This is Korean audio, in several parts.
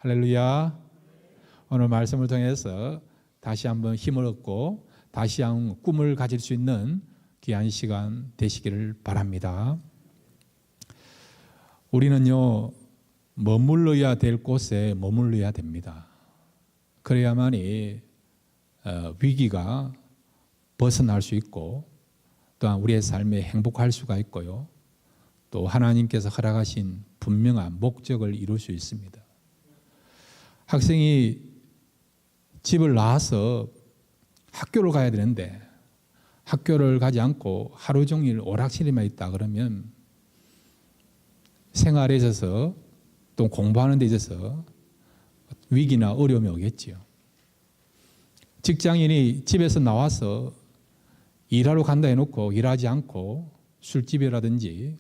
할렐루야. 오늘 말씀을 통해서 다시 한번 힘을 얻고 다시 한번 꿈을 가질 수 있는 귀한 시간 되시기를 바랍니다. 우리는요, 머물러야 될 곳에 머물러야 됩니다. 그래야만이 위기가 벗어날 수 있고 또한 우리의 삶에 행복할 수가 있고요. 또 하나님께서 허락하신 분명한 목적을 이룰 수 있습니다. 학생이 집을 나와서 학교를 가야 되는데 학교를 가지 않고 하루 종일 오락실에만 있다 그러면 생활에 있어서 또 공부하는 데 있어서 위기나 어려움이 오겠지요. 직장인이 집에서 나와서 일하러 간다 해놓고 일하지 않고 술집이라든지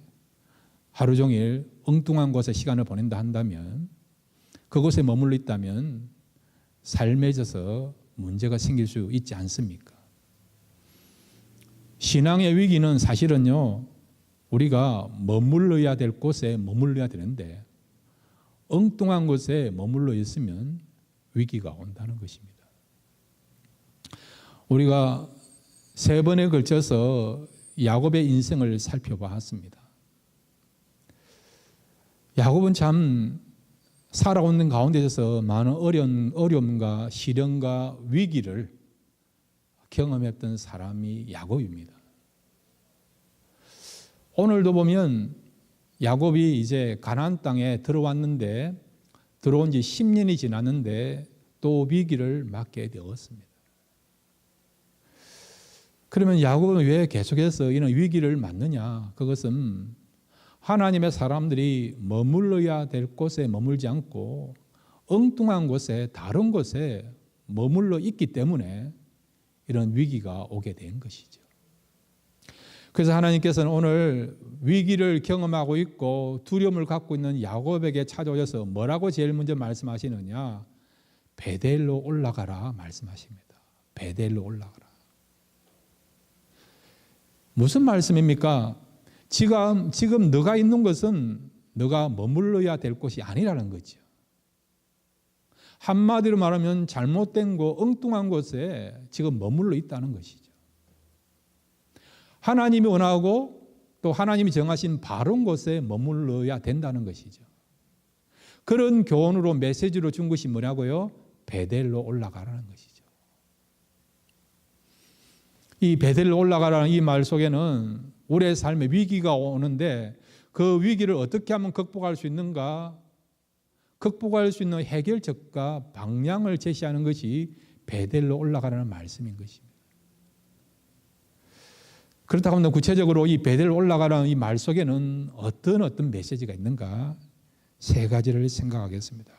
하루 종일 엉뚱한 곳에 시간을 보낸다 한다면 그곳에 머물러 있다면 삶에 있어서 문제가 생길 수 있지 않습니까? 신앙의 위기는 사실은요, 우리가 머물러야 될 곳에 머물러야 되는데 엉뚱한 곳에 머물러 있으면 위기가 온다는 것입니다. 우리가 3번에 걸쳐서 야곱의 인생을 살펴봤습니다. 야곱은 참 살아오는 가운데서 많은 어려움과 시련과 위기를 경험했던 사람이 야곱입니다. 오늘도 보면 야곱이 이제 가나안 땅에 들어왔는데 들어온 지 10년이 지났는데 또 위기를 맞게 되었습니다. 그러면 야곱은 왜 계속해서 이런 위기를 맞느냐? 그것은 하나님의 사람들이 머물러야 될 곳에 머물지 않고 엉뚱한 곳에 다른 곳에 머물러 있기 때문에 이런 위기가 오게 된 것이죠. 그래서 하나님께서는 오늘 위기를 경험하고 있고 두려움을 갖고 있는 야곱에게 찾아오셔서 뭐라고 제일 먼저 말씀하시느냐? 베델로 올라가라 말씀하십니다. 베델로 올라가라. 무슨 말씀입니까? 지금 너가 있는 것은 너가 머물러야 될 곳이 아니라는 거죠. 한마디로 말하면 잘못된 곳, 엉뚱한 곳에 지금 머물러 있다는 것이죠. 하나님이 원하고 또 하나님이 정하신 바른 곳에 머물러야 된다는 것이죠. 그런 교훈으로 메시지로 준 것이 뭐냐고요? 베델로 올라가라는 것이죠. 이 베델로 올라가라는 이 말 속에는 우리의 삶에 위기가 오는데 그 위기를 어떻게 하면 극복할 수 있는가? 극복할 수 있는 해결책과 방향을 제시하는 것이 베델로 올라가라는 말씀인 것입니다. 그렇다고 하면 구체적으로 이 베델로 올라가라는 이 말 속에는 어떤 메시지가 있는가? 3가지를 생각하겠습니다.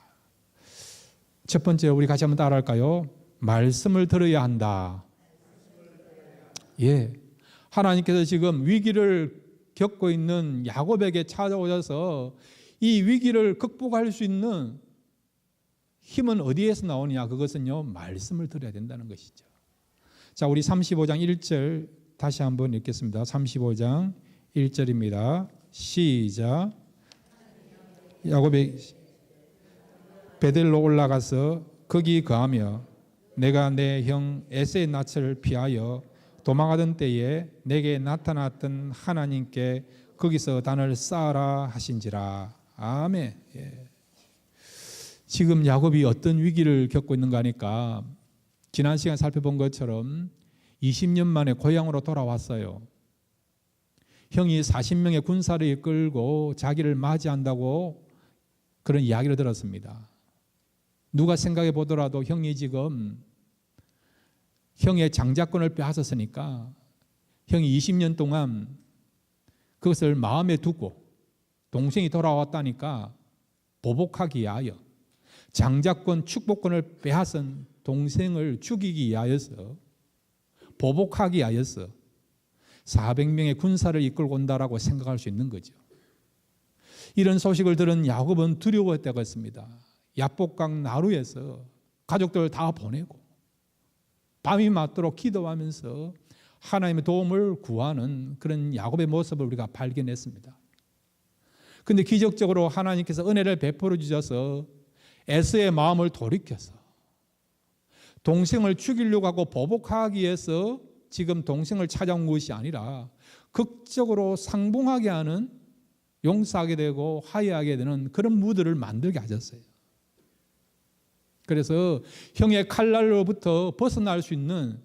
첫 번째, 우리 같이 한번 따라할까요? 말씀을 들어야 한다. 예, 하나님께서 지금 위기를 겪고 있는 야곱에게 찾아오셔서 이 위기를 극복할 수 있는 힘은 어디에서 나오느냐? 그것은요, 말씀을 들어야 된다는 것이죠. 자, 우리 35장 1절 다시 한번 읽겠습니다. 35장 1절입니다. 시작. 야곱이 베델로 올라가서 거기 거하며 내가 내 형 에서의 낯을 피하여 도망하던 때에 내게 나타났던 하나님께 거기서 단을 쌓아라 하신지라. 아멘. 예. 지금 야곱이 어떤 위기를 겪고 있는가 하니까 지난 시간 살펴본 것처럼 20년 만에 고향으로 돌아왔어요. 형이 40명의 군사를 이끌고 자기를 맞이한다고 그런 이야기를 들었습니다. 누가 생각해 보더라도 형이 지금 형의 장자권을 빼앗았으니까 형이 20년 동안 그것을 마음에 두고 동생이 돌아왔다니까 보복하기 위하여 장자권 축복권을 빼앗은 동생을 죽이기 위하여서 보복하기 위하여서 400명의 군사를 이끌고 온다라고 생각할 수 있는 거죠. 이런 소식을 들은 야곱은 두려워했다고 했습니다. 야복강 나루에서 가족들 다 보내고 밤이 맞도록 기도하면서 하나님의 도움을 구하는 그런 야곱의 모습을 우리가 발견했습니다. 그런데 기적적으로 하나님께서 은혜를 베풀어 주셔서 에서의 마음을 돌이켜서 동생을 죽이려고 하고 보복하기 위해서 지금 동생을 찾아온 것이 아니라 극적으로 상봉하게 하는, 용서하게 되고 화해하게 되는 그런 무드를 만들게 하셨어요. 그래서 형의 칼날로부터 벗어날 수 있는,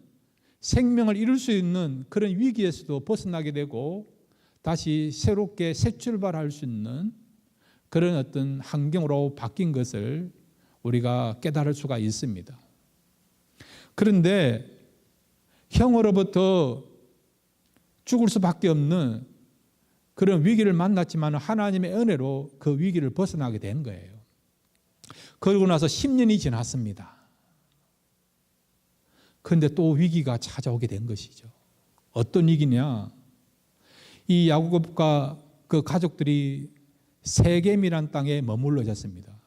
생명을 잃을 수 있는 그런 위기에서도 벗어나게 되고 다시 새롭게 새 출발할 수 있는 그런 어떤 환경으로 바뀐 것을 우리가 깨달을 수가 있습니다. 그런데 형으로부터 죽을 수밖에 없는 그런 위기를 만났지만 하나님의 은혜로 그 위기를 벗어나게 된 거예요. 그러고 나서 10년이 지났습니다. 그런데 또 위기가 찾아오게 된 것이죠. 어떤 위기냐? 이 야곱과 그 가족들이 세겜이란 땅에 머물러졌습니다.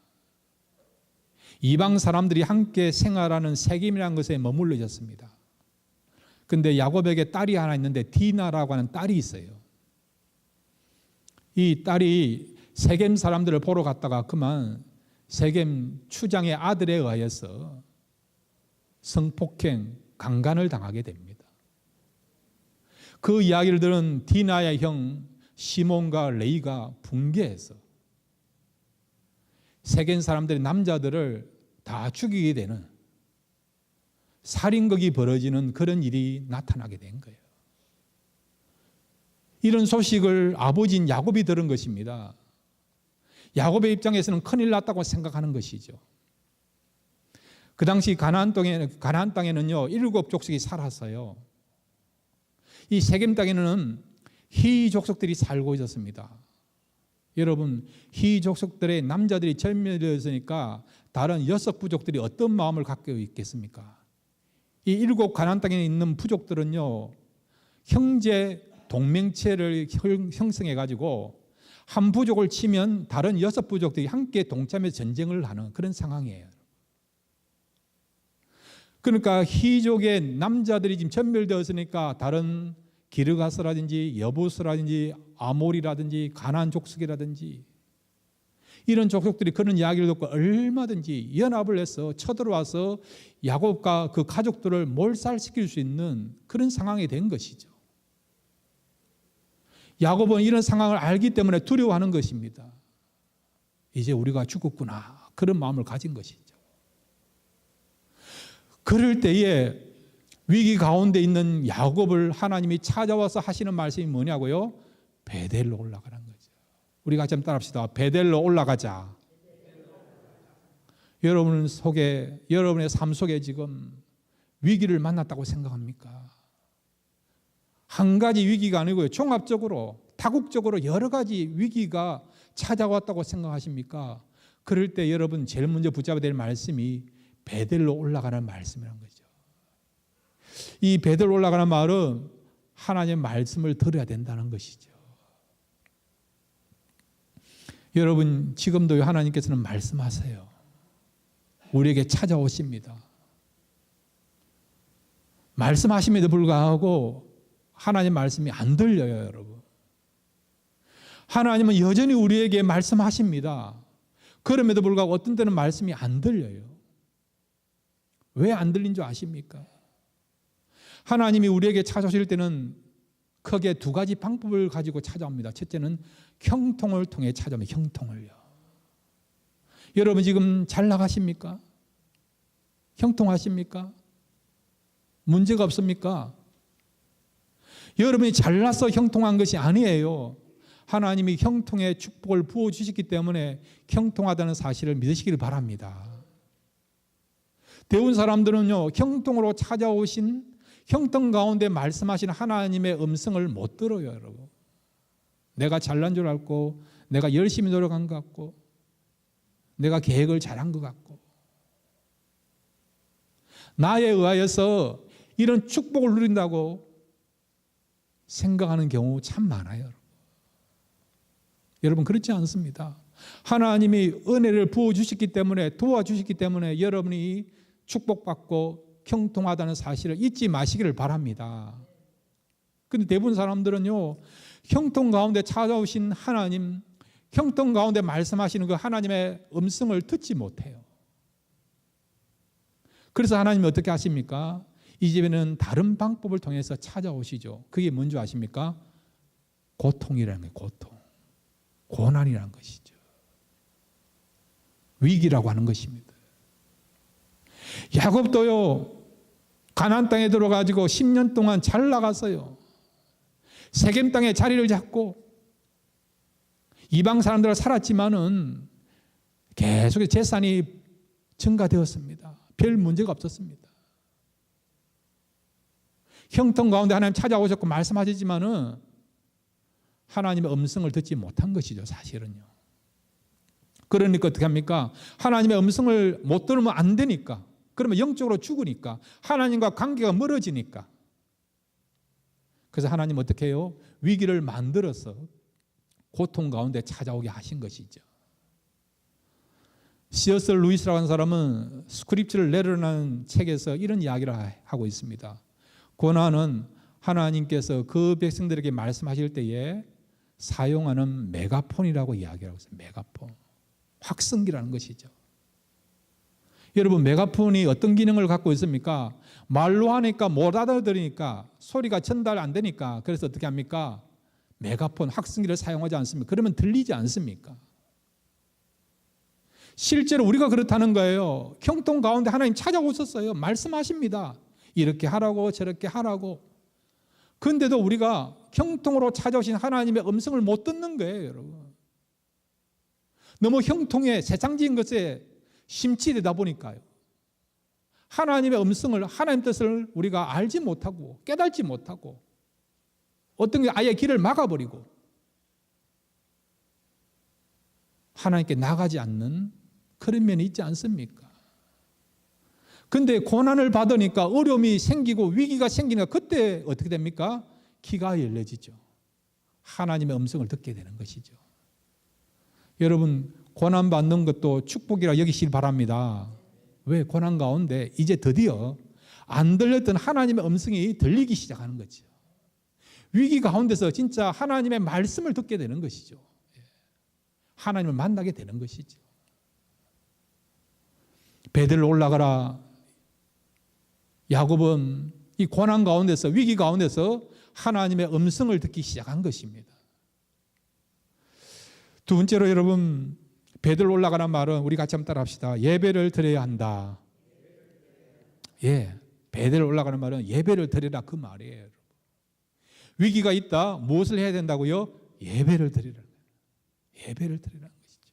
이방 사람들이 함께 생활하는 세겜이라는 것에 머물러졌습니다. 그런데 야곱에게 딸이 하나 있는데 디나라고 하는 딸이 있어요. 이 딸이 세겜 사람들을 보러 갔다가 그만 세겜 추장의 아들에 의해서 성폭행, 강간을 당하게 됩니다. 그 이야기를 들은 디나의 형 시몬과 레이가 붕괴해서 세겜 사람들의 남자들을 다 죽이게 되는 살인극이 벌어지는 그런 일이 나타나게 된 거예요. 이런 소식을 아버지인 야곱이 들은 것입니다. 야곱의 입장에서는 큰일 났다고 생각하는 것이죠. 그 당시 가나안 땅에는요 7 족속이 살았어요. 이 세겜 땅에는 히 족속들이 살고 있었습니다. 여러분, 히 족속들의 남자들이 절멸되었으니까 다른 6 부족들이 어떤 마음을 갖고 있겠습니까? 이 7 가나안 땅에 있는 부족들은요 형제 동맹체를 형성해 가지고 한 부족을 치면 다른 6 부족들이 함께 동참해 전쟁을 하는 그런 상황이에요. 그러니까 히족의 남자들이 지금 전멸되었으니까 다른 기르가스라든지 여부스라든지 아몰이라든지 가나안 족속이라든지 이런 족속들이 그런 이야기를 듣고 얼마든지 연합을 해서 쳐들어와서 야곱과 그 가족들을 몰살시킬 수 있는 그런 상황이 된 것이죠. 야곱은 이런 상황을 알기 때문에 두려워하는 것입니다. 이제 우리가 죽었구나, 그런 마음을 가진 것이죠. 그럴 때에 위기 가운데 있는 야곱을 하나님이 찾아와서 하시는 말씀이 뭐냐고요? 베델로 올라가는 거죠. 우리 같이 한번 따라합시다. 베델로 올라가자. 여러분의 삶 속에 지금 위기를 만났다고 생각합니까? 한 가지 위기가 아니고요. 종합적으로, 다국적으로 여러 가지 위기가 찾아왔다고 생각하십니까? 그럴 때 여러분 제일 먼저 붙잡아야 될 말씀이 베델로 올라가는 말씀이라는 거죠. 이 베델로 올라가는 말은 하나님의 말씀을 들어야 된다는 것이죠. 여러분, 지금도 하나님께서는 말씀하세요. 우리에게 찾아오십니다. 말씀하심에도 불구하고 하나님 말씀이 안 들려요, 여러분. 하나님은 여전히 우리에게 말씀하십니다. 그럼에도 불구하고 어떤 때는 말씀이 안 들려요. 왜 안 들린 줄 아십니까? 하나님이 우리에게 찾아오실 때는 크게 2 가지 방법을 가지고 찾아옵니다. 첫째는 형통을 통해 찾아옵니다. 형통을요. 여러분 지금 잘 나가십니까? 형통하십니까? 문제가 없습니까? 여러분이 잘나서 형통한 것이 아니에요. 하나님이 형통의 축복을 부어주셨기 때문에 형통하다는 사실을 믿으시길 바랍니다. 대부분 사람들은요, 형통으로 찾아오신, 형통 가운데 말씀하신 하나님의 음성을 못 들어요, 여러분. 내가 잘난 줄 알고, 내가 열심히 노력한 것 같고, 내가 계획을 잘한 것 같고, 나에 의하여서 이런 축복을 누린다고 생각하는 경우 참 많아요, 여러분. 여러분 그렇지 않습니다. 하나님이 은혜를 부어주셨기 때문에, 도와주셨기 때문에 여러분이 축복받고 형통하다는 사실을 잊지 마시기를 바랍니다. 그런데 대부분 사람들은요, 형통 가운데 찾아오신 하나님, 형통 가운데 말씀하시는 그 하나님의 음성을 듣지 못해요. 그래서 하나님이 어떻게 하십니까? 이 집에는 다른 방법을 통해서 찾아오시죠. 그게 뭔지 아십니까? 고통이라는 거예요. 고통. 고난이라는 것이죠. 위기라고 하는 것입니다. 야곱도요, 가나안 땅에 들어가지고 10년 동안 잘 나갔어요. 세겜 땅에 자리를 잡고 이방 사람들과 살았지만은 계속 재산이 증가되었습니다. 별 문제가 없었습니다. 형통 가운데 하나님 찾아오셨고 말씀하시지만은 하나님의 음성을 듣지 못한 것이죠, 사실은요. 그러니까 어떻게 합니까? 하나님의 음성을 못 들으면 안 되니까, 그러면 영적으로 죽으니까, 하나님과 관계가 멀어지니까. 그래서 하나님 어떻게 해요? 위기를 만들어서 고통 가운데 찾아오게 하신 것이죠. C.S. 루이스라고 하는 사람은 스크립처를 내려놓은 책에서 이런 이야기를 하고 있습니다. 고난은 하나님께서 그 백성들에게 말씀하실 때에 사용하는 메가폰이라고 이야기하고 있어요. 메가폰. 확성기라는 것이죠. 여러분, 메가폰이 어떤 기능을 갖고 있습니까? 말로 하니까 못 알아들으니까 소리가 전달 안 되니까, 그래서 어떻게 합니까? 메가폰, 확성기를 사용하지 않습니까? 그러면 들리지 않습니까? 실제로 우리가 그렇다는 거예요. 형통 가운데 하나님 찾아오셨어요. 말씀하십니다. 이렇게 하라고 저렇게 하라고. 그런데도 우리가 형통으로 찾아오신 하나님의 음성을 못 듣는 거예요, 여러분. 너무 형통에 세상적인 것에 심취되다 보니까요. 하나님의 음성을, 하나님 뜻을 우리가 알지 못하고 깨닫지 못하고 어떤 게 아예 길을 막아버리고 하나님께 나가지 않는 그런 면이 있지 않습니까? 근데 고난을 받으니까 어려움이 생기고 위기가 생기니까 그때 어떻게 됩니까? 귀가 열려지죠. 하나님의 음성을 듣게 되는 것이죠. 여러분, 고난 받는 것도 축복이라 여기시길 바랍니다. 왜? 고난 가운데 이제 드디어 안 들렸던 하나님의 음성이 들리기 시작하는 거죠. 위기 가운데서 진짜 하나님의 말씀을 듣게 되는 것이죠. 하나님을 만나게 되는 것이죠. 베들로 올라가라. 야곱은 이 고난 가운데서, 위기 가운데서 하나님의 음성을 듣기 시작한 것입니다. 두 번째로 여러분, 베들로 올라가는 말은 우리 같이 한번 따라 합시다. 예배를 드려야 한다. 예, 베들로 올라가는 말은 예배를 드리라, 그 말이에요. 위기가 있다. 무엇을 해야 된다고요? 예배를 드리라. 예배를 드리라는 것이죠.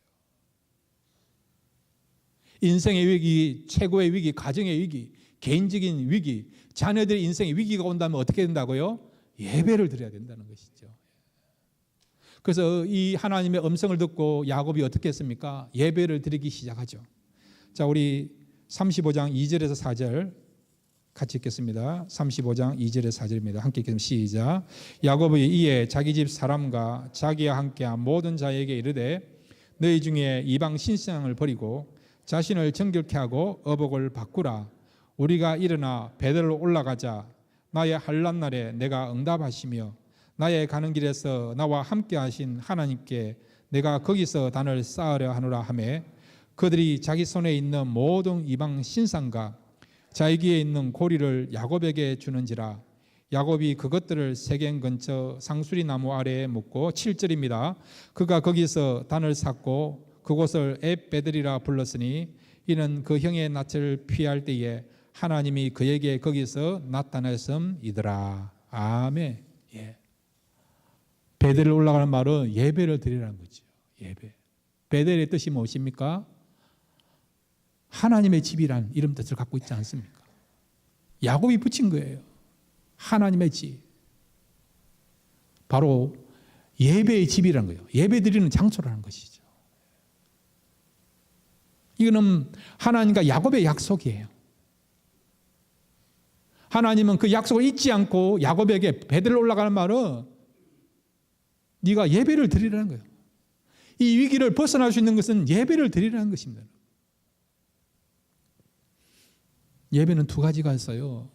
인생의 위기, 최고의 위기, 가정의 위기, 개인적인 위기, 자녀들의 인생의 위기가 온다면 어떻게 된다고요? 예배를 드려야 된다는 것이죠. 그래서 이 하나님의 음성을 듣고 야곱이 어떻게 했습니까? 예배를 드리기 시작하죠. 자, 우리 35장 2절에서 4절 같이 읽겠습니다. 35장 2절에서 4절입니다. 함께 읽겠습니다. 시작. 야곱이 이에 자기 집 사람과 자기와 함께한 모든 자에게 이르되 너희 중에 이방 신상을 버리고 자신을 정결케 하고 어복을 바꾸라. 우리가 일어나 베들로 올라가자. 나의 환난 날에 내가 응답하시며 나의 가는 길에서 나와 함께 하신 하나님께 내가 거기서 단을 쌓으려 하노라 하매 그들이 자기 손에 있는 모든 이방 신상과 자기에 있는 고리를 야곱에게 주는지라. 야곱이 그것들을 세겜 근처 상수리 나무 아래에 묻고 7절입니다. 그가 거기서 단을 쌓고 그곳을 앱베들이라 불렀으니 이는 그 형의 낯을 피할 때에 하나님이 그에게 거기서 나타났음이더라. 아멘. 예. 베델을 올라가는 말은 예배를 드리라는 거죠. 예배. 베델의 뜻이 무엇입니까? 하나님의 집이란 이름 뜻을 갖고 있지 않습니까? 야곱이 붙인 거예요. 하나님의 집. 바로 예배의 집이라는 거예요. 예배 드리는 장소라는 것이죠. 이거는 하나님과 야곱의 약속이에요. 하나님은 그 약속을 잊지 않고 야곱에게 베델로 올라가는 말은 네가 예배를 드리라는 거예요. 이 위기를 벗어날 수 있는 것은 예배를 드리라는 것입니다. 예배는 두 가지가 있어요.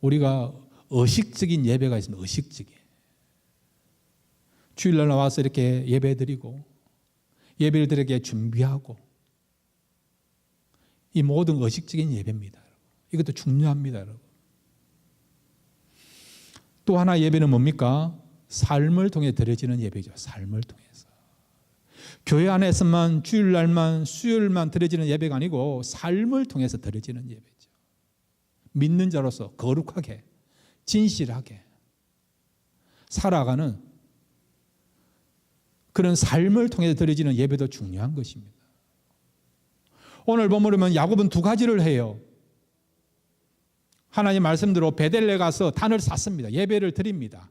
우리가 의식적인 예배가 있습니다. 의식적인. 주일날 나와서 이렇게 예배 드리고 예배를 드리게 준비하고 이 모든 의식적인 예배입니다. 이것도 중요합니다, 여러분. 또 하나 예배는 뭡니까? 삶을 통해 드려지는 예배죠. 삶을 통해서. 교회 안에서만 주일날만 수요일만 드려지는 예배가 아니고 삶을 통해서 드려지는 예배죠. 믿는 자로서 거룩하게 진실하게 살아가는 그런 삶을 통해 드려지는 예배도 중요한 것입니다. 오늘 보면 야곱은 두 가지를 해요. 하나님 말씀대로 베델레 가서 단을 샀습니다. 예배를 드립니다.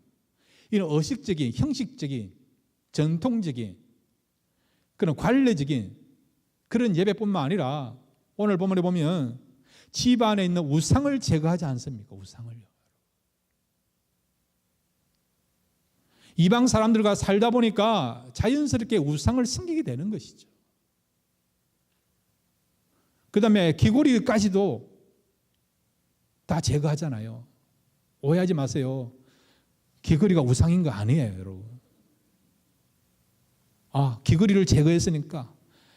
이런 의식적인, 형식적인, 전통적인, 그런 관례적인 그런 예배뿐만 아니라 오늘 본문에 보면 집 안에 있는 우상을 제거하지 않습니까? 우상을요. 이방 사람들과 살다 보니까 자연스럽게 우상을 섬기게 되는 것이죠. 그 다음에 귀고리까지도 다 제거하잖아요. 오해하지 마세요. 귀걸이가 우상인 거 아니에요, 여러분. 귀걸이를 제거했으니까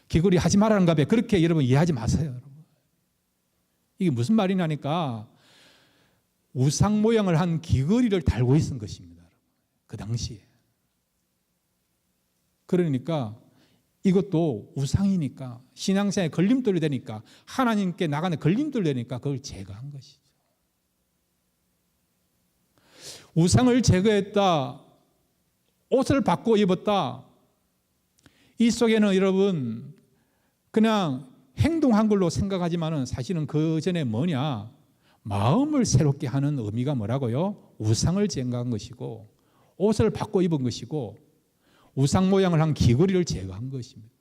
귀걸이 하지 말라는가 봐. 그렇게 여러분 이해하지 마세요, 여러분. 이게 무슨 말이냐니까 우상 모양을 한 귀걸이를 달고 있은 것입니다. 그 당시에. 그러니까 이것도 우상이니까 신앙생활에 걸림돌이 되니까 하나님께 나가는 걸림돌이 되니까 그걸 제거한 것이죠. 우상을 제거했다. 옷을 바꿔 입었다. 이 속에는 여러분 그냥 행동한 걸로 생각하지만은 사실은 그 전에 뭐냐? 마음을 새롭게 하는 의미가 뭐라고요? 우상을 제거한 것이고 옷을 바꿔 입은 것이고 우상 모양을 한 귀걸이를 제거한 것입니다.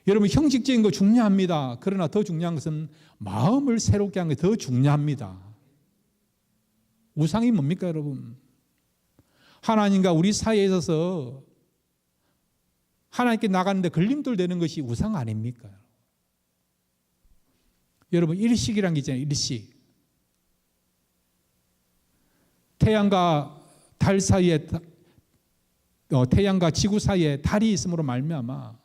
여러분 형식적인 거 중요합니다. 그러나 더 중요한 것은 마음을 새롭게 하는 게 더 중요합니다. 우상이 뭡니까, 여러분? 하나님과 우리 사이에 있어서 하나님께 나가는데 걸림돌 되는 것이 우상 아닙니까? 여러분 일식이라는 게 있잖아요. 일식. 태양과 달 사이에 태양과 지구 사이에 달이 있음으로 말미암아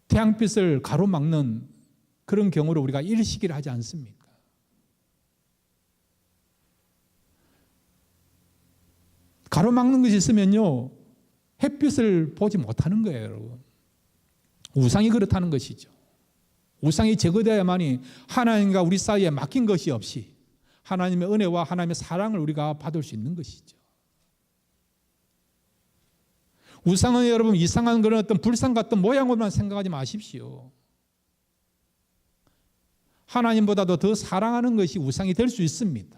태양빛을 가로막는 그런 경우로 우리가 일식이라 하지 않습니까? 가로막는 것이 있으면요 햇빛을 보지 못하는 거예요, 여러분. 우상이 그렇다는 것이죠. 우상이 제거되어야만이 하나님과 우리 사이에 막힌 것이 없이 하나님의 은혜와 하나님의 사랑을 우리가 받을 수 있는 것이죠. 우상은 여러분 이상한 그런 어떤 불상 같은 모양으로만 생각하지 마십시오. 하나님보다도 더 사랑하는 것이 우상이 될 수 있습니다.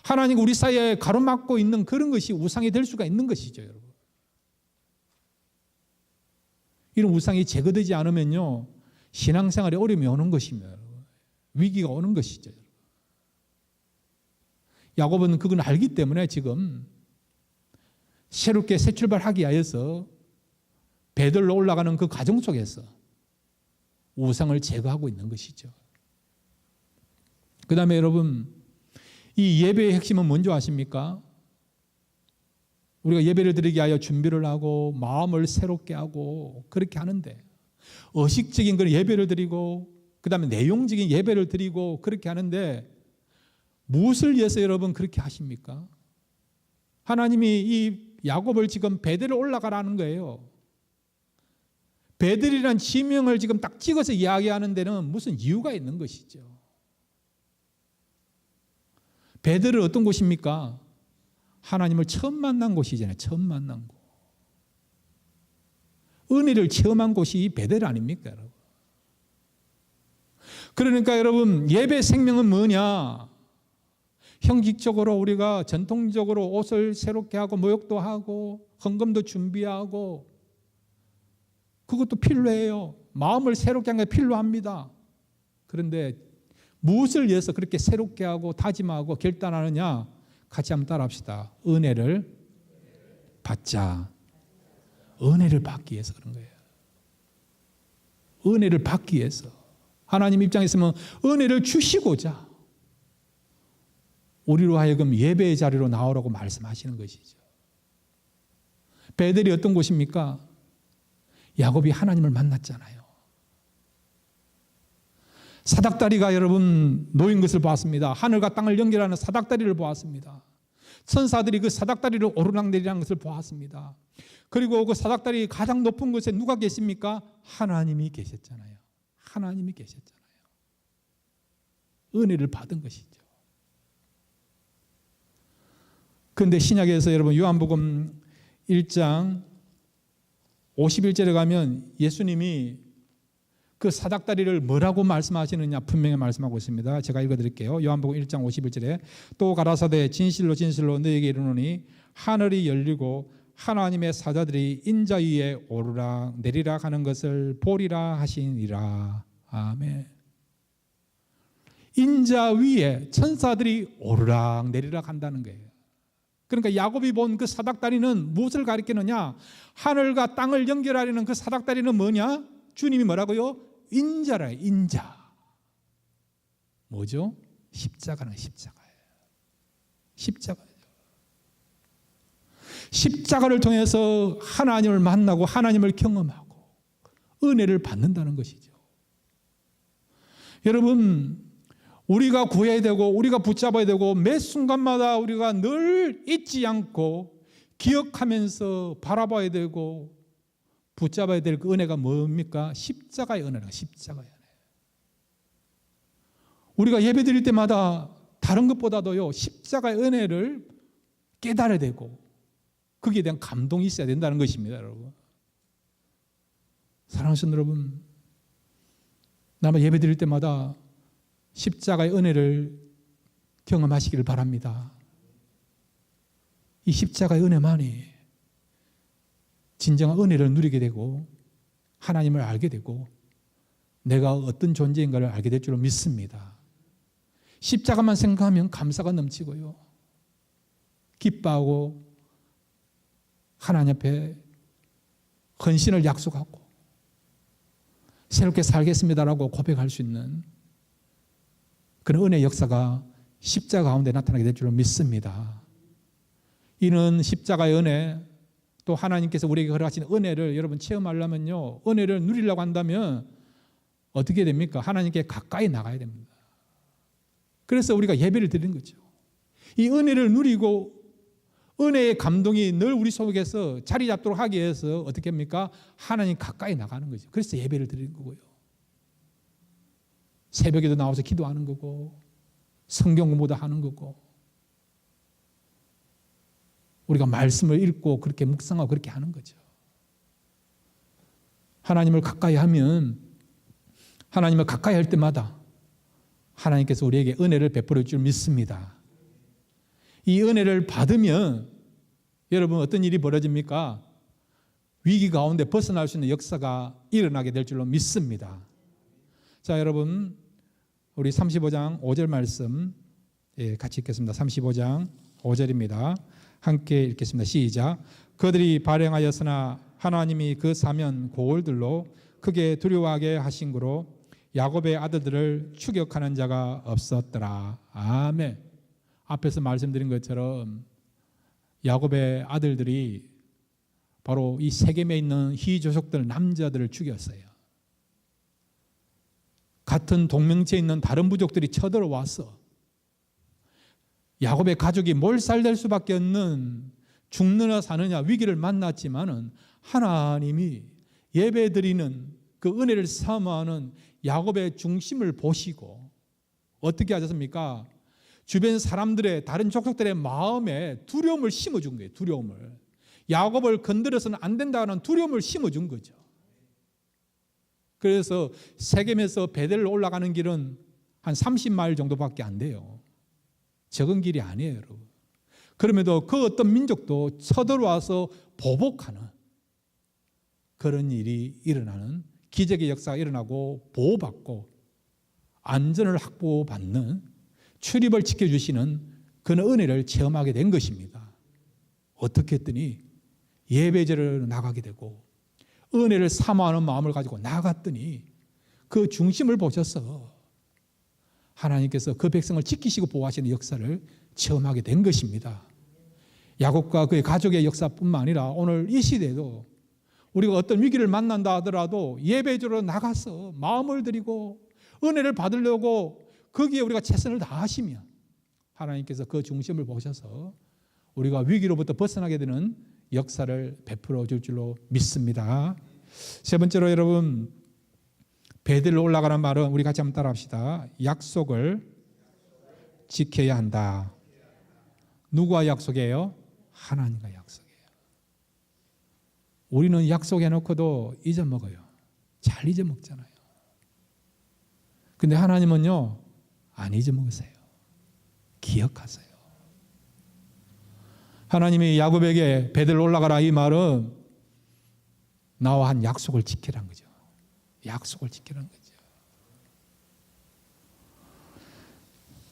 하나님과 우리 사이에 가로막고 있는 그런 것이 우상이 될 수가 있는 것이죠, 여러분. 이런 우상이 제거되지 않으면요 신앙생활에 어려움이 오는 것입니다, 여러분. 위기가 오는 것이죠. 야곱은 그걸 알기 때문에 지금 새롭게 새 출발하기 위해서 베들로 올라가는 그 과정 속에서 우상을 제거하고 있는 것이죠. 그 다음에 여러분 이 예배의 핵심은 뭔지 아십니까? 우리가 예배를 드리기 위하여 준비를 하고 마음을 새롭게 하고 그렇게 하는데 의식적인 그런 예배를 드리고 그 다음에 내용적인 예배를 드리고 그렇게 하는데 무엇을 위해서 여러분 그렇게 하십니까? 하나님이 이 야곱을 지금 베델에 올라가라는 거예요. 베델이라는 지명을 지금 딱 찍어서 이야기하는 데는 무슨 이유가 있는 것이죠. 베델은 어떤 곳입니까? 하나님을 처음 만난 곳이잖아요. 처음 만난 곳. 은혜를 체험한 곳이 이 베델 아닙니까, 여러분? 그러니까 여러분 예배 생명은 뭐냐? 형식적으로 우리가 전통적으로 옷을 새롭게 하고 모욕도 하고 헌금도 준비하고 그것도 필요해요. 마음을 새롭게 하는 게 필요합니다. 그런데 무엇을 위해서 그렇게 새롭게 하고 다짐하고 결단하느냐? 같이 한번 따라합시다. 은혜를 받자. 은혜를 받기 위해서 그런 거예요. 은혜를 받기 위해서. 하나님 입장에서는 은혜를 주시고자 우리로 하여금 예배의 자리로 나오라고 말씀하시는 것이죠. 베델이 어떤 곳입니까? 야곱이 하나님을 만났잖아요. 사닥다리가 여러분 놓인 것을 보았습니다. 하늘과 땅을 연결하는 사닥다리를 보았습니다. 천사들이 그 사닥다리를 오르락내리락 것을 보았습니다. 그리고 그 사닥다리 가장 높은 곳에 누가 계십니까? 하나님이 계셨잖아요. 하나님이 계셨잖아요. 은혜를 받은 것이죠. 그런데 신약에서 여러분 요한복음 1장 51절에 가면 예수님이 그 사닥다리를 뭐라고 말씀하시느냐 분명히 말씀하고 있습니다. 제가 읽어드릴게요. 요한복음 1장 51절에 또 가라사대 진실로 진실로 너에게 이르노니 하늘이 열리고 하나님의 사자들이 인자 위에 오르락 내리락 하는 것을 보리라 하시니라. 아멘. 인자 위에 천사들이 오르락 내리락 한다는 거예요. 그러니까 야곱이 본 그 사닥다리는 무엇을 가리키느냐? 하늘과 땅을 연결하려는 그 사닥다리는 뭐냐? 주님이 뭐라고요? 인자라. 인자. 뭐죠? 십자가는 십자가예요. 십자가예요. 십자가를 통해서 하나님을 만나고 하나님을 경험하고 은혜를 받는다는 것이죠. 여러분, 우리가 구해야 되고 우리가 붙잡아야 되고 매 순간마다 우리가 늘 잊지 않고 기억하면서 바라봐야 되고 붙잡아야 될 그 은혜가 뭡니까? 십자가의 은혜라. 십자가의 은혜. 우리가 예배 드릴 때마다 다른 것보다도요 십자가의 은혜를 깨달아야 되고 거기에 대한 감동이 있어야 된다는 것입니다. 여러분, 사랑하는 여러분, 나만 예배 드릴 때마다 십자가의 은혜를 경험하시기를 바랍니다. 이 십자가의 은혜만이 진정한 은혜를 누리게 되고 하나님을 알게 되고 내가 어떤 존재인가를 알게 될 줄로 믿습니다. 십자가만 생각하면 감사가 넘치고요, 기뻐하고 하나님 앞에 헌신을 약속하고 새롭게 살겠습니다라고 고백할 수 있는 그런 은혜의 역사가 십자가 가운데 나타나게 될 줄로 믿습니다. 이는 십자가의 은혜, 또 하나님께서 우리에게 허락하신 은혜를 여러분 체험하려면요, 은혜를 누리려고 한다면 어떻게 됩니까? 하나님께 가까이 나가야 됩니다. 그래서 우리가 예배를 드리는 거죠. 이 은혜를 누리고 은혜의 감동이 늘 우리 속에서 자리 잡도록 하기 위해서 어떻게 합니까? 하나님 가까이 나가는 거죠. 그래서 예배를 드리는 거고요, 새벽에도 나와서 기도하는 거고 성경 공부도 하는 거고 우리가 말씀을 읽고 그렇게 묵상하고 그렇게 하는 거죠. 하나님을 가까이 하면, 하나님을 가까이 할 때마다 하나님께서 우리에게 은혜를 베풀어 줄 믿습니다. 이 은혜를 받으면 여러분 어떤 일이 벌어집니까? 위기 가운데 벗어날 수 있는 역사가 일어나게 될 줄로 믿습니다. 자, 여러분, 우리 35장 5절 말씀 같이 읽겠습니다. 35장 5절입니다. 함께 읽겠습니다. 시작. 그들이 발행하였으나 하나님이 그 사면 고을들로 크게 두려워하게 하신 거로 야곱의 아들들을 추격하는 자가 없었더라. 아멘. 앞에서 말씀드린 것처럼 야곱의 아들들이 바로 이 세겜에 있는 희족들 남자들을 죽였어요. 같은 동명체에 있는 다른 부족들이 쳐들어와서 야곱의 가족이 몰살될 수밖에 없는 죽느냐 사느냐 위기를 만났지만은 하나님이 예배드리는 그 은혜를 사모하는 야곱의 중심을 보시고 어떻게 하셨습니까? 주변 사람들의, 다른 족속들의 마음에 두려움을 심어준 거예요. 두려움을. 야곱을 건드려서는 안 된다는 두려움을 심어준 거죠. 그래서 세겜에서 베델로 올라가는 길은 한 30마일 정도밖에 안 돼요. 적은 길이 아니에요, 여러분. 그럼에도 그 어떤 민족도 쳐들어와서 보복하는 그런 일이 일어나는, 기적의 역사가 일어나고 보호받고 안전을 확보받는, 출입을 지켜주시는 그런 은혜를 체험하게 된 것입니다. 어떻게 했더니 예배제를 나가게 되고 은혜를 사모하는 마음을 가지고 나갔더니 그 중심을 보셔서 하나님께서 그 백성을 지키시고 보호하시는 역사를 체험하게 된 것입니다. 야곱과 그의 가족의 역사뿐만 아니라 오늘 이 시대에도 우리가 어떤 위기를 만난다 하더라도 예배주로 나가서 마음을 드리고 은혜를 받으려고 거기에 우리가 최선을 다하시면 하나님께서 그 중심을 보셔서 우리가 위기로부터 벗어나게 되는 역사를 베풀어 줄 줄로 믿습니다. 세 번째로 여러분, 베델로 올라가는 말은 우리 같이 한번 따라합시다. 약속을 지켜야 한다. 누구와 약속이에요? 하나님과 약속이에요. 우리는 약속해놓고도 잊어먹어요. 잘 잊어먹잖아요. 근데 하나님은요, 안 잊어먹으세요. 기억하세요. 하나님이 야곱에게 베델로 올라가라 이 말은 나와 한 약속을 지키라는 거죠. 약속을 지키라는 거죠.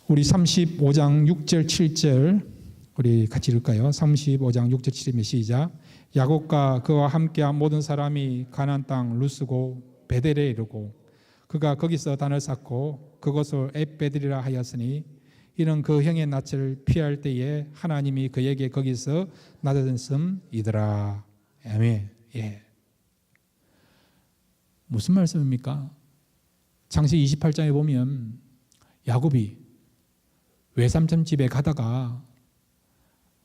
우리 35장 6절 7절 우리 같이 읽을까요? 35장 6절 7절 시작. 야곱과 그와 함께한 모든 사람이 가나안 땅 루스고 베델에 이르고 그가 거기서 단을 쌓고 그것을 엣베델이라 하였으니 이는 그 형의 낯을 피할 때에 하나님이 그에게 거기서 나타났음이더라. 아멘. 예. 무슨 말씀입니까? 창세기 28장에 보면 야곱이 외삼촌 집에 가다가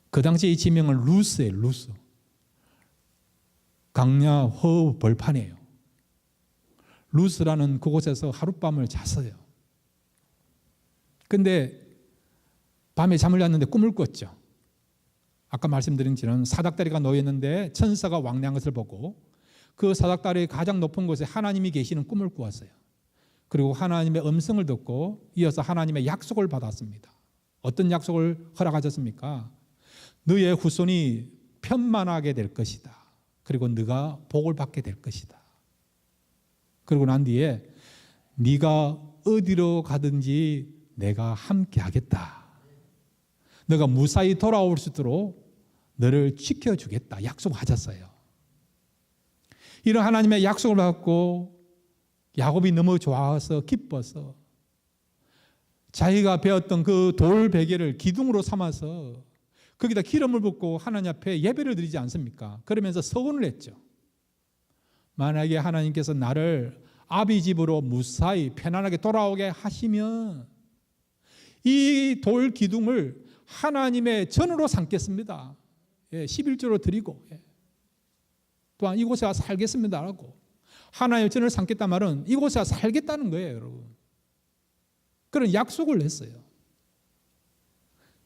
그 당시 이 지명은 루스예요. 루스. 강야 허우 벌판이에요. 루스라는 그곳에서 하룻밤을 잤어요. 근데 밤에 잠을 잤는데 꿈을 꿨죠. 아까 말씀드린 지는 사닥다리가 놓였는데 천사가 왕래한 것을 보고 그 사닥다리의 가장 높은 곳에 하나님이 계시는 꿈을 꾸었어요. 그리고 하나님의 음성을 듣고 이어서 하나님의 약속을 받았습니다. 어떤 약속을 허락하셨습니까? 너의 후손이 편만하게 될 것이다. 그리고 네가 복을 받게 될 것이다. 그리고 난 뒤에 네가 어디로 가든지 내가 함께 하겠다. 너가 무사히 돌아올 수 있도록 너를 지켜주겠다. 약속하셨어요. 이런 하나님의 약속을 받고 야곱이 너무 좋아서 기뻐서 자기가 배웠던 그 돌 베개를 기둥으로 삼아서 거기다 기름을 붓고 하나님 앞에 예배를 드리지 않습니까? 그러면서 서원을 했죠. 만약에 하나님께서 나를 아비 집으로 무사히 편안하게 돌아오게 하시면 이 돌 기둥을 하나님의 전으로 삼겠습니다. 11조로 드리고 또한 이곳에 와서 살겠습니다라고 하나님의 전을 삼겠다는 말은 이곳에 와서 살겠다는 거예요, 여러분. 그런 약속을 했어요.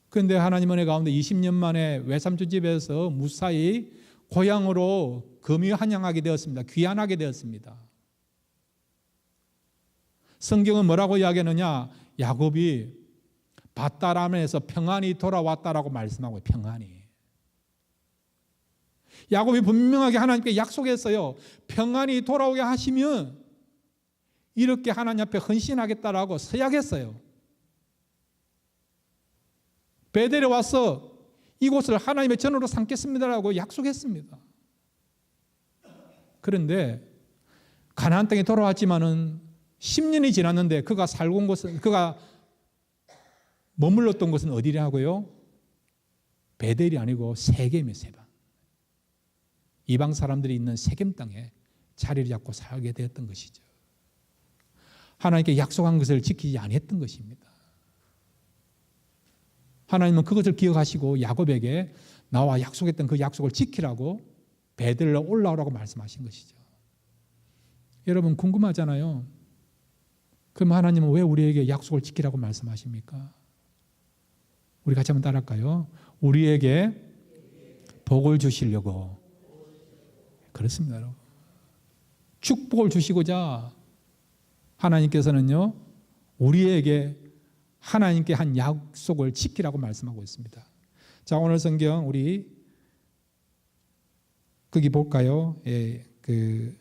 그런데 하나님 은혜 가운데 20년 만에 외삼촌 집에서 무사히 고향으로 금유한양하게 되었습니다. 귀환하게 되었습니다. 성경은 뭐라고 이야기하느냐? 야곱이 밧다람에서 평안히 돌아왔다라고 말씀하고 평안히. 야곱이 분명하게 하나님께 약속했어요. 평안히 돌아오게 하시면 이렇게 하나님 앞에 헌신하겠다라고 서약했어요. 베델에 와서 이곳을 하나님의 전으로 삼겠습니다라고 약속했습니다. 그런데 가나안 땅에 돌아왔지만은 10년이 지났는데 그가 살고 온 곳은 그가 머물렀던 곳은 어디냐고요? 베델이 아니고 세겜이에요. 세방. 이방 사람들이 있는 세겜 땅에 자리를 잡고 살게 되었던 것이죠. 하나님께 약속한 것을 지키지 아니했던 것입니다. 하나님은 그것을 기억하시고 야곱에게 나와 약속했던 그 약속을 지키라고 베델로 올라오라고 말씀하신 것이죠. 여러분 궁금하잖아요. 그럼 하나님은 왜 우리에게 약속을 지키라고 말씀하십니까? 우리 같이 한번 따라할까요? 우리에게 복을 주시려고. 그렇습니다, 여러분. 축복을 주시고자 하나님께서는요, 우리에게 하나님께 한 약속을 지키라고 말씀하고 있습니다. 자, 오늘 성경 우리 거기 볼까요? 그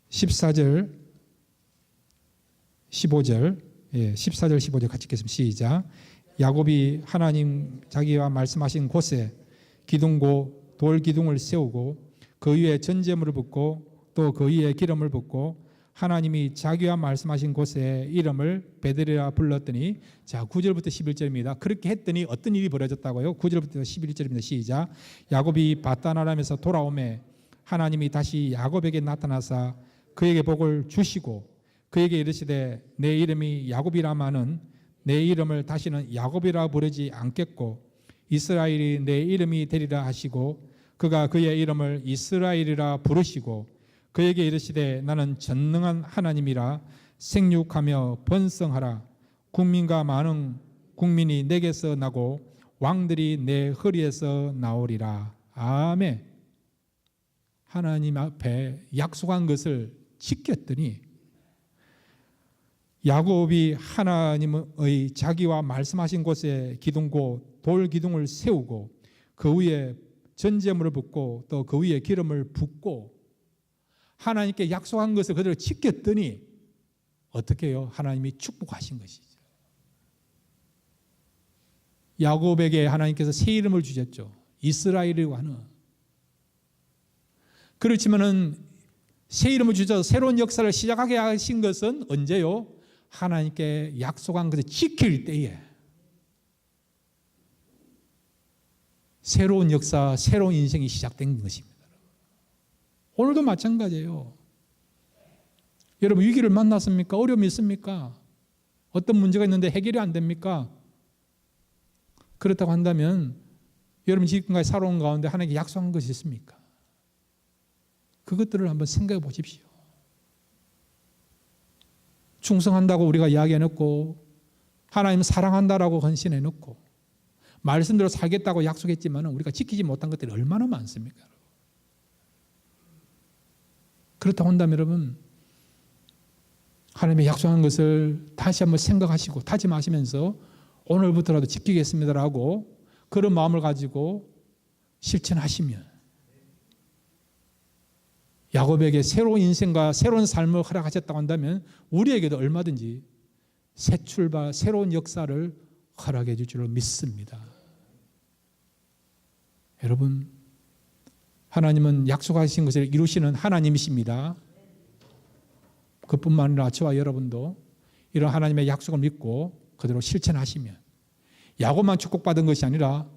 14절, 15절, 14절, 15절 같이 읽겠습니다. 시작. 야곱이 하나님 자기와 말씀하신 곳에 기둥고 돌 기둥을 세우고 그 위에 전제물을 붓고 또 그 위에 기름을 붓고 하나님이 자기와 말씀하신 곳에 이름을 베델이라 불렀더니, 자 9절부터 11절입니다. 그렇게 했더니 어떤 일이 벌어졌다고요? 9절부터 11절입니다. 시작. 야곱이 밧단 아람에서 돌아오매 하나님이 다시 야곱에게 나타나사 그에게 복을 주시고 그에게 이르시되 내 이름이 야곱이라마는 내 이름을 다시는 야곱이라 부르지 않겠고 이스라엘이 내 이름이 되리라 하시고 그가 그의 이름을 이스라엘이라 부르시고 그에게 이르시되 나는 전능한 하나님이라 생육하며 번성하라 국민과 많은 국민이 내게서 나고 왕들이 내 허리에서 나오리라. 아멘. 하나님 앞에 약속한 것을 지켰더니 야곱이 하나님의 자기와 말씀하신 곳에 기둥고 돌 기둥을 세우고 그 위에 전제물을 붓고 또 그 위에 기름을 붓고 하나님께 약속한 것을 그대로 지켰더니 어떻게 해요? 하나님이 축복하신 것이죠. 야곱에게 하나님께서 새 이름을 주셨죠. 이스라엘이라고 하는. 그렇지만은 새 이름을 주셔서 새로운 역사를 시작하게 하신 것은 언제요? 하나님께 약속한 것을 지킬 때에 새로운 역사, 새로운 인생이 시작된 것입니다. 오늘도 마찬가지예요. 여러분 위기를 만났습니까? 어려움이 있습니까? 어떤 문제가 있는데 해결이 안 됩니까? 그렇다고 한다면 여러분 지금까지 살아온 가운데 하나님께 약속한 것이 있습니까? 그것들을 한번 생각해 보십시오. 충성한다고 우리가 이야기해놓고 하나님 사랑한다라고 헌신해놓고 말씀대로 살겠다고 약속했지만 우리가 지키지 못한 것들이 얼마나 많습니까? 그렇다고 한다면 여러분 하나님의 약속한 것을 다시 한번 생각하시고 다짐하시면서 오늘부터라도 지키겠습니다라고 그런 마음을 가지고 실천하시면 야곱에게 새로운 인생과 새로운 삶을 허락하셨다고 한다면 우리에게도 얼마든지 새 출발, 새로운 역사를 허락해 줄 줄로 믿습니다. 여러분, 하나님은 약속하신 것을 이루시는 하나님이십니다. 그뿐만 아니라 저와 여러분도 이런 하나님의 약속을 믿고 그대로 실천하시면 야곱만 축복받은 것이 아니라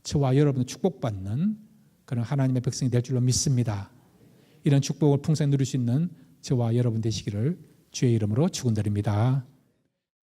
저와 여러분도 축복받는 그런 하나님의 백성이 될 줄로 믿습니다. 이런 축복을 풍성히 누릴 수 있는 저와 여러분 되시기를 주의 이름으로 축원드립니다.